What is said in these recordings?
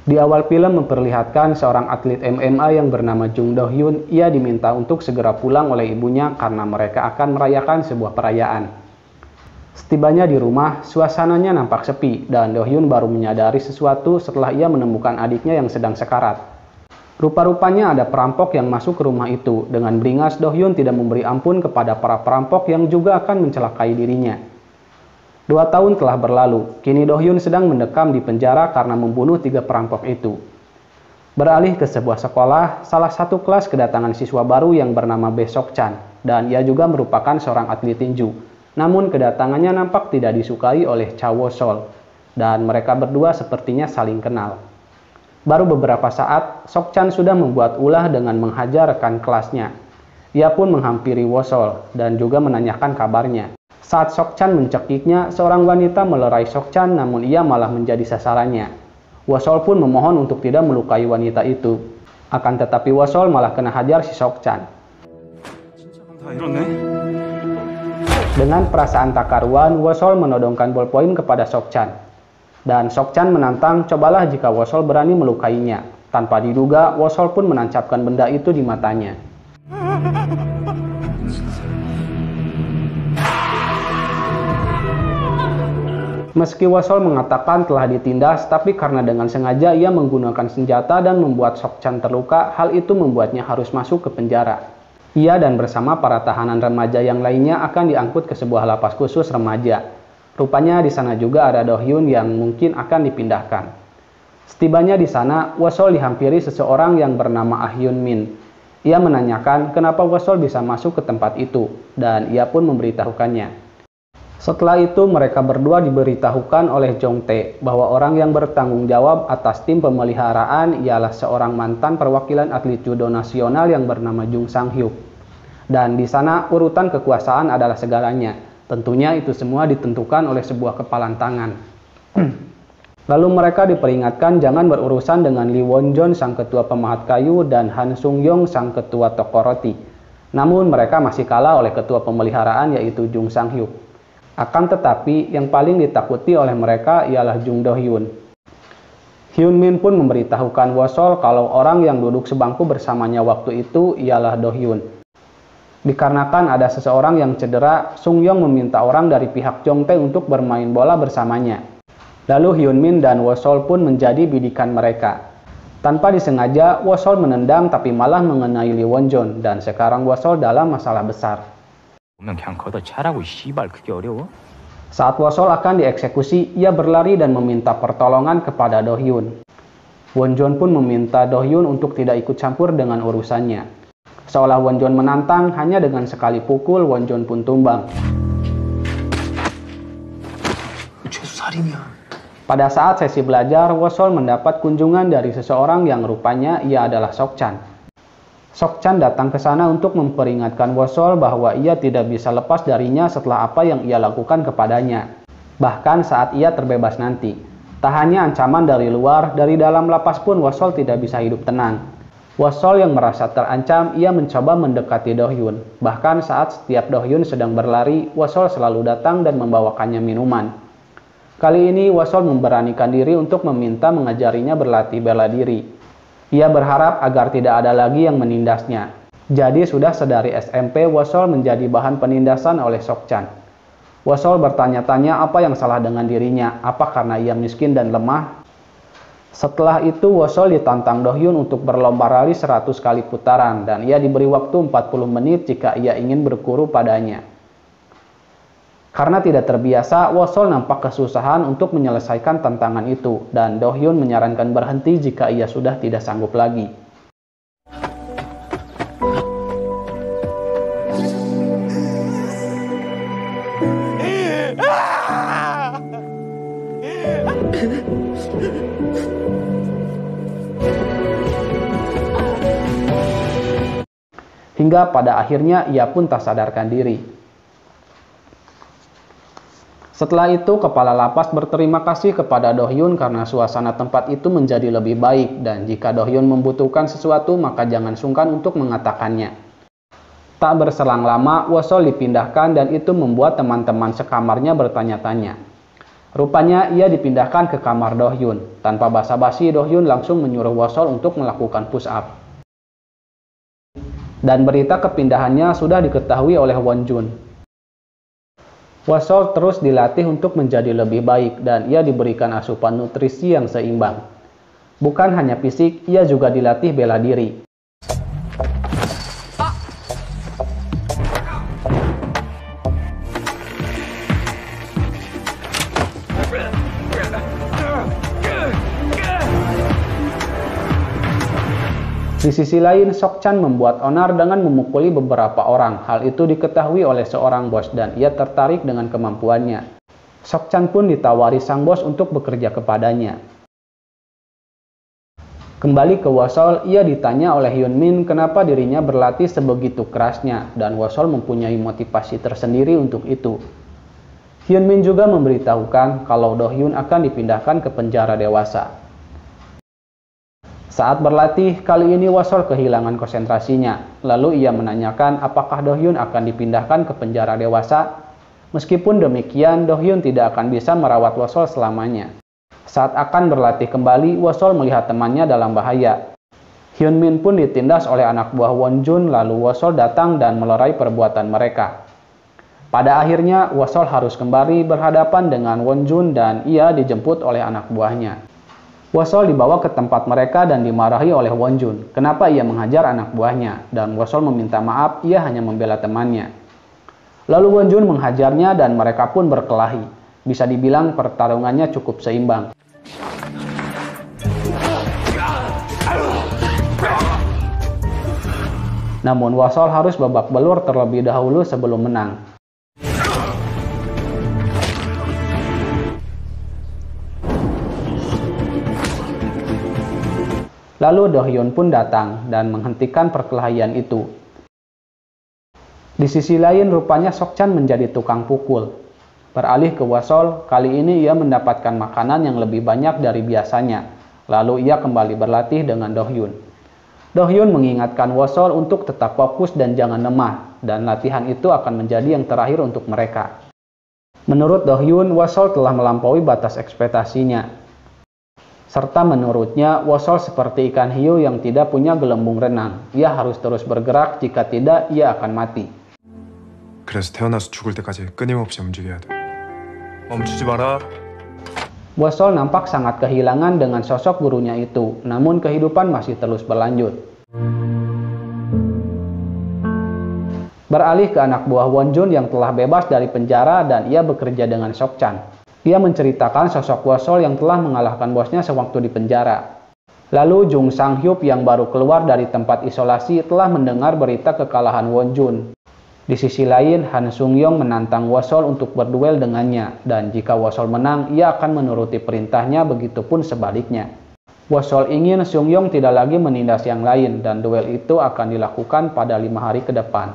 Di awal film memperlihatkan seorang atlet MMA yang bernama Jung Do Hyun. Ia diminta untuk segera pulang oleh ibunya karena mereka akan merayakan sebuah perayaan. Setibanya di rumah, suasananya nampak sepi dan Do Hyun baru menyadari sesuatu setelah ia menemukan adiknya yang sedang sekarat. Rupa-rupanya ada perampok yang masuk ke rumah itu. Dengan beringas, Do Hyun tidak memberi ampun kepada para perampok yang juga akan mencelakai dirinya. 2 tahun telah berlalu, kini Do Hyun sedang mendekam di penjara karena membunuh 3 perampok itu. Beralih ke sebuah sekolah, salah satu kelas kedatangan siswa baru yang bernama Bae Sok Chan, dan ia juga merupakan seorang atlet tinju. Namun kedatangannya nampak tidak disukai oleh Cha Wo Sol, dan mereka berdua sepertinya saling kenal. Baru beberapa saat, Sok Chan sudah membuat ulah dengan menghajar rekan kelasnya. Ia pun menghampiri Wo Sol dan juga menanyakan kabarnya. Saat Sok Chan mencekiknya, seorang wanita melerai Sok Chan namun ia malah menjadi sasarannya. Wo Sol pun memohon untuk tidak melukai wanita itu. Akan tetapi Wo Sol malah kena hajar si Sok Chan. Dengan perasaan tak karuan, Wo Sol menodongkan ballpoint kepada Sok Chan. Dan Sok Chan menantang, cobalah jika Wo Sol berani melukainya. Tanpa diduga, Wo Sol pun menancapkan benda itu di matanya. Meski Wo Sol mengatakan telah ditindas, tapi karena dengan sengaja ia menggunakan senjata dan membuat Sok Chan terluka, hal itu membuatnya harus masuk ke penjara. Ia dan bersama para tahanan remaja yang lainnya akan diangkut ke sebuah lapas khusus remaja. Rupanya di sana juga ada Do Hyun yang mungkin akan dipindahkan. Setibanya di sana, Wo Sol dihampiri seseorang yang bernama Ah Hyun Min. Ia menanyakan kenapa Wo Sol bisa masuk ke tempat itu, dan ia pun memberitahukannya. Setelah itu mereka berdua diberitahukan oleh Jong Tae bahwa orang yang bertanggung jawab atas tim pemeliharaan ialah seorang mantan perwakilan atlet judo nasional yang bernama Jung Sang Hyuk. Dan di sana urutan kekuasaan adalah segalanya. Tentunya itu semua ditentukan oleh sebuah kepalan tangan. Lalu mereka diperingatkan jangan berurusan dengan Lee Won Jon sang ketua pemahat kayu dan Han Sung Yong sang ketua toko roti. Namun mereka masih kalah oleh ketua pemeliharaan yaitu Jung Sang Hyuk. Akan tetapi, yang paling ditakuti oleh mereka ialah Jung Do Hyun. Hyun Min pun memberitahukan Wo Sol kalau orang yang duduk sebangku bersamanya waktu itu ialah Do Hyun. Dikarenakan ada seseorang yang cedera, Sung Yong meminta orang dari pihak Jong Tae untuk bermain bola bersamanya. Lalu Hyun Min dan Wo Sol pun menjadi bidikan mereka. Tanpa disengaja, Wo Sol menendang tapi malah mengenai Lee Won Jon, dan sekarang Wo Sol dalam masalah besar. Saat Wo Sol akan dieksekusi, ia berlari dan meminta pertolongan kepada Do Hyun. Won Jon pun meminta Do Hyun untuk tidak ikut campur dengan urusannya. Seolah Won Jon menantang, hanya dengan sekali pukul Won Jon pun tumbang. Pada saat sesi belajar, Wo Sol mendapat kunjungan dari seseorang yang rupanya ia adalah Sok Chan. Sok Chan datang ke sana untuk memperingatkan Wo Sol bahwa ia tidak bisa lepas darinya setelah apa yang ia lakukan kepadanya. Bahkan saat ia terbebas nanti. Tak hanya ancaman dari luar, dari dalam lapas pun Wo Sol tidak bisa hidup tenang. Wo Sol yang merasa terancam, ia mencoba mendekati Do Hyun. Bahkan saat setiap Do Hyun sedang berlari, Wo Sol selalu datang dan membawakannya minuman. Kali ini Wo Sol memberanikan diri untuk meminta mengajarinya berlatih bela diri. Ia berharap agar tidak ada lagi yang menindasnya. Jadi sudah sedari SMP, Wo Sol menjadi bahan penindasan oleh Sok Chan. Wo Sol bertanya-tanya apa yang salah dengan dirinya, apa karena ia miskin dan lemah. Setelah itu Wo Sol ditantang Do Hyun untuk berlomba rali 100 kali putaran, dan ia diberi waktu 40 menit jika ia ingin berguru padanya. Karena tidak terbiasa, Wo Sol nampak kesusahan untuk menyelesaikan tantangan itu, dan Do Hyun menyarankan berhenti jika ia sudah tidak sanggup lagi. Hingga pada akhirnya ia pun tak sadarkan diri. Setelah itu, kepala lapas berterima kasih kepada Do Hyun karena suasana tempat itu menjadi lebih baik, dan jika Do Hyun membutuhkan sesuatu maka jangan sungkan untuk mengatakannya. Tak berselang lama, Wo Sol dipindahkan dan itu membuat teman-teman sekamarnya bertanya-tanya. Rupanya ia dipindahkan ke kamar Do-hyun. Tanpa basa-basi, Do-hyun langsung menyuruh Wosol untuk melakukan push up. Dan berita kepindahannya sudah diketahui oleh Wonjun. Wosol terus dilatih untuk menjadi lebih baik dan ia diberikan asupan nutrisi yang seimbang. Bukan hanya fisik, ia juga dilatih bela diri. Di sisi lain, Sok-chan membuat onar dengan memukuli beberapa orang. Hal itu diketahui oleh seorang bos dan ia tertarik dengan kemampuannya. Sok-chan pun ditawari sang bos untuk bekerja kepadanya. Kembali ke Wosol, ia ditanya oleh Hyunmin kenapa dirinya berlatih sebegitu kerasnya dan Wosol mempunyai motivasi tersendiri untuk itu. Hyunmin juga memberitahukan kalau Do-hyun akan dipindahkan ke penjara dewasa. Saat berlatih, kali ini Wosol kehilangan konsentrasinya. Lalu ia menanyakan apakah Do-hyun akan dipindahkan ke penjara dewasa. Meskipun demikian, Do-hyun tidak akan bisa merawat Wosol selamanya. Saat akan berlatih kembali, Wosol melihat temannya dalam bahaya. Hyunmin pun ditindas oleh anak buah Wonjun, lalu Wosol datang dan melerai perbuatan mereka. Pada akhirnya, Wosol harus kembali berhadapan dengan Wonjun dan ia dijemput oleh anak buahnya. Wosol dibawa ke tempat mereka dan dimarahi oleh Wonjun. Kenapa ia menghajar anak buahnya? Dan Wosol meminta maaf, ia hanya membela temannya. Lalu Wonjun menghajarnya dan mereka pun berkelahi. Bisa dibilang pertarungannya cukup seimbang. Namun Wosol harus babak belur terlebih dahulu sebelum menang. Lalu Do-hyun pun datang dan menghentikan perkelahian itu. Di sisi lain, rupanya Sok-chan menjadi tukang pukul. Beralih ke Wosol, kali ini ia mendapatkan makanan yang lebih banyak dari biasanya. Lalu ia kembali berlatih dengan Do-hyun. Do-hyun mengingatkan Wosol untuk tetap fokus dan jangan lemah, dan latihan itu akan menjadi yang terakhir untuk mereka. Menurut Do-hyun, Wosol telah melampaui batas ekspektasinya. Serta menurutnya, Wosol seperti ikan hiu yang tidak punya gelembung renang. Ia harus terus bergerak, jika tidak, ia akan mati. 그래서 태어나서 죽을 때까지 끊임없이 움직여야 돼. 멈추지 마라. Wosol nampak sangat kehilangan dengan sosok gurunya itu, namun kehidupan masih terus berlanjut. Beralih ke anak buah Wonjun yang telah bebas dari penjara dan ia bekerja dengan Sok-chan. Ia menceritakan sosok Wosol yang telah mengalahkan bosnya sewaktu di penjara. Lalu Jung Sang-hyup yang baru keluar dari tempat isolasi telah mendengar berita kekalahan Wonjun. Di sisi lain, Han Sung-yong menantang Wosol untuk berduel dengannya, dan jika Wosol menang, ia akan menuruti perintahnya, begitupun sebaliknya. Wosol ingin Sung-yong tidak lagi menindas yang lain, dan duel itu akan dilakukan pada 5 hari ke depan.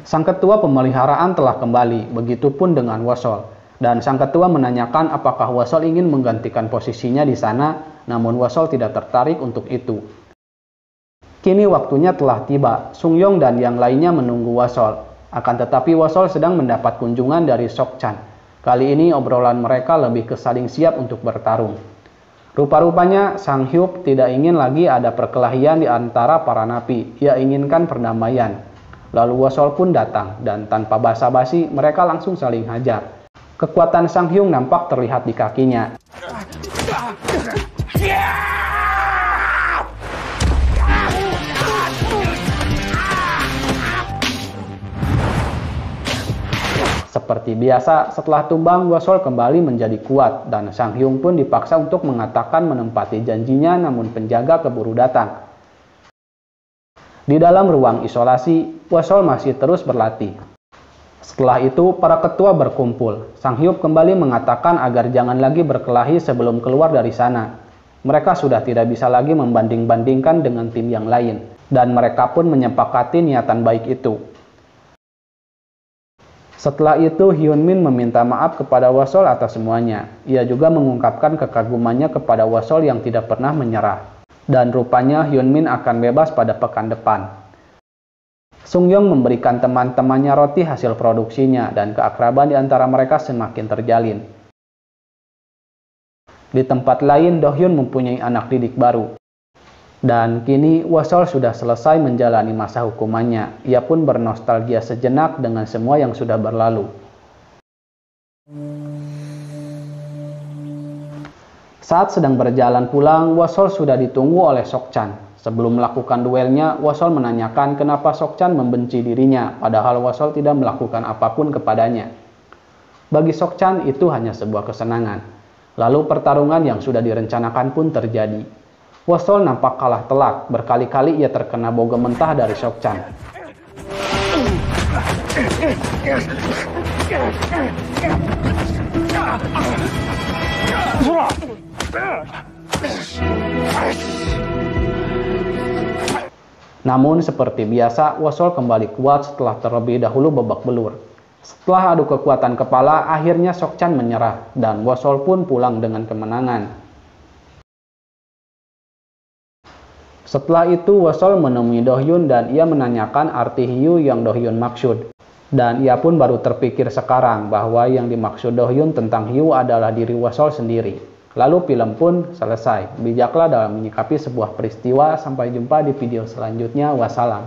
Sang ketua pemeliharaan telah kembali, begitupun dengan Wosol. Dan sang ketua menanyakan apakah Wosol ingin menggantikan posisinya di sana, namun Wosol tidak tertarik untuk itu. Kini waktunya telah tiba, Sung-yong dan yang lainnya menunggu Wosol. Akan tetapi Wosol sedang mendapat kunjungan dari Sok-chan. Kali ini obrolan mereka lebih ke saling siap untuk bertarung. Rupa-rupanya Sang Hyup tidak ingin lagi ada perkelahian di antara para napi, ia inginkan perdamaian. Lalu Wosol pun datang, dan tanpa basa-basi mereka langsung saling hajar. Kekuatan Sang Hyung nampak terlihat di kakinya. Seperti biasa, setelah tumbang, Wosol kembali menjadi kuat, dan Sang Hyung pun dipaksa untuk mengatakan menempati janjinya, namun penjaga keburu datang. Di dalam ruang isolasi, Wosol masih terus berlatih. Setelah itu, para ketua berkumpul. Sang Hyup kembali mengatakan agar jangan lagi berkelahi sebelum keluar dari sana. Mereka sudah tidak bisa lagi membanding-bandingkan dengan tim yang lain, dan mereka pun menyepakati niatan baik itu. Setelah itu, Hyunmin meminta maaf kepada Wosol atas semuanya. Ia juga mengungkapkan kekagumannya kepada Wosol yang tidak pernah menyerah. Dan rupanya Hyunmin akan bebas pada pekan depan. Sung Yong memberikan teman-temannya roti hasil produksinya dan keakraban di antara mereka semakin terjalin. Di tempat lain, Do Hyun mempunyai anak didik baru. Dan kini Wasol sudah selesai menjalani masa hukumannya. Ia pun bernostalgia sejenak dengan semua yang sudah berlalu. Saat sedang berjalan pulang, Wasol sudah ditunggu oleh Sok Chan. Sebelum melakukan duelnya, Wasol menanyakan kenapa Sok Chan membenci dirinya, padahal Wasol tidak melakukan apapun kepadanya. Bagi Sok Chan itu hanya sebuah kesenangan. Lalu pertarungan yang sudah direncanakan pun terjadi. Wasol nampak kalah telak, berkali-kali ia terkena bau mentah dari Sok Chan. Namun seperti biasa, Wasol kembali kuat setelah terlebih dahulu babak belur. Setelah adu kekuatan kepala, akhirnya Sok Chan menyerah dan Wasol pun pulang dengan kemenangan. Setelah itu, Wasol menemui Do Hyun dan ia menanyakan arti hiu yang Do Hyun maksud. Dan ia pun baru terpikir sekarang bahwa yang dimaksud Do Hyun tentang hiu adalah diri Wasol sendiri. Lalu film pun selesai. Bijaklah dalam menyikapi sebuah peristiwa. Sampai jumpa di video selanjutnya. Wassalam.